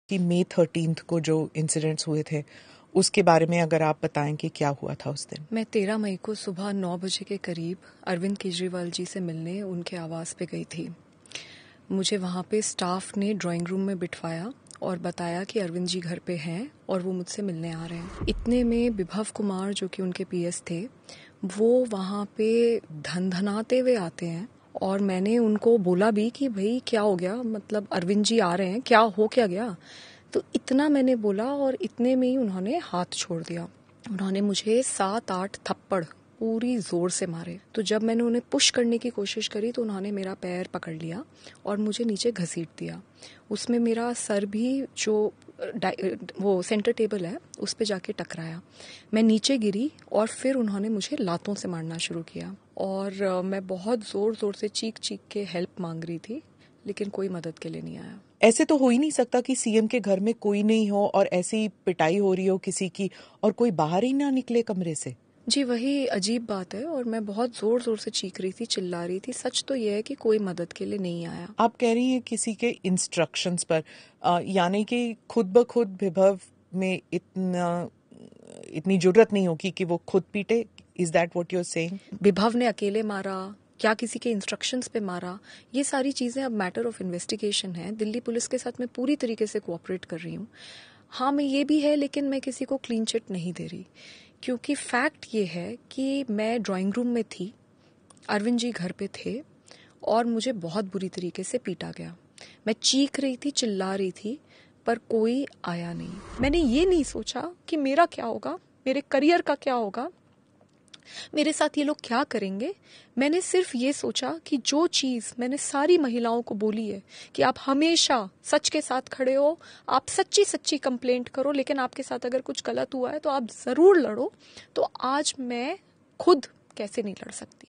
कि मई 13 को जो इंसिडेंट्स हुए थे उसके बारे में अगर आप बताएं कि क्या हुआ था उस दिन। मैं 13 मई को सुबह 9 बजे के करीब अरविंद केजरीवाल जी से मिलने उनके आवास पे गई थी। मुझे वहाँ पे स्टाफ ने ड्राइंग रूम में बिठवाया और बताया कि अरविंद जी घर पे हैं और वो मुझसे मिलने आ रहे हैं। इतने में विभव कुमार जो कि उनके पीएस थे वो वहाँ पे धनधनाते हुए आते हैं और मैंने उनको बोला भी कि भाई क्या हो गया, मतलब अरविंद जी आ रहे हैं, क्या गया। तो इतना मैंने बोला और इतने में ही उन्होंने हाथ छोड़ दिया। उन्होंने मुझे 7-8 थप्पड़ पूरी जोर से मारे। तो जब मैंने उन्हें पुश करने की कोशिश करी तो उन्होंने मेरा पैर पकड़ लिया और मुझे नीचे घसीट दिया। उसमें मेरा सर भी जो वो सेंटर टेबल है उस पे जाके टकराया। मैं नीचे गिरी और फिर उन्होंने मुझे लातों से मारना शुरू किया और मैं बहुत जोर से चीख के हेल्प मांग रही थी, लेकिन कोई मदद के लिए नहीं आया। ऐसे तो हो ही नहीं सकता कि सीएम के घर में कोई नहीं हो और ऐसी पिटाई हो रही हो किसी की और कोई बाहर ही ना निकले कमरे से। जी वही अजीब बात है और मैं बहुत जोर से चीख रही थी, चिल्ला रही थी। सच तो यह है कि कोई मदद के लिए नहीं आया। आप कह रही हैं किसी के इंस्ट्रक्शंस पर, यानी कि खुद ब खुद विभव में इतनी जुर्रत नहीं होगी कि वो खुद पीटे। Is that what you are saying? Vibhav ने अकेले मारा, क्या किसी के इंस्ट्रक्शंस पे मारा, ये सारी चीजें अब मैटर ऑफ इन्वेस्टिगेशन है। दिल्ली पुलिस के साथ मैं पूरी तरीके से कोऑपरेट कर रही हूँ। हाँ मैं ये भी है, लेकिन मैं किसी को क्लीन चिट नहीं दे रही, क्योंकि फैक्ट ये है कि मैं ड्राइंग रूम में थी, अरविंद जी घर पे थे और मुझे बहुत बुरी तरीके से पीटा गया। मैं चीख रही थी, चिल्ला रही थी, पर कोई आया नहीं। मैंने ये नहीं सोचा कि मेरा क्या होगा, मेरे करियर का क्या होगा, मेरे साथ ये लोग क्या करेंगे। मैंने सिर्फ ये सोचा कि जो चीज़ मैंने सारी महिलाओं को बोली है कि आप हमेशा सच के साथ खड़े हो, आप सच्ची कंप्लेंट करो, लेकिन आपके साथ अगर कुछ गलत हुआ है तो आप ज़रूर लड़ो। तो आज मैं खुद कैसे नहीं लड़ सकती।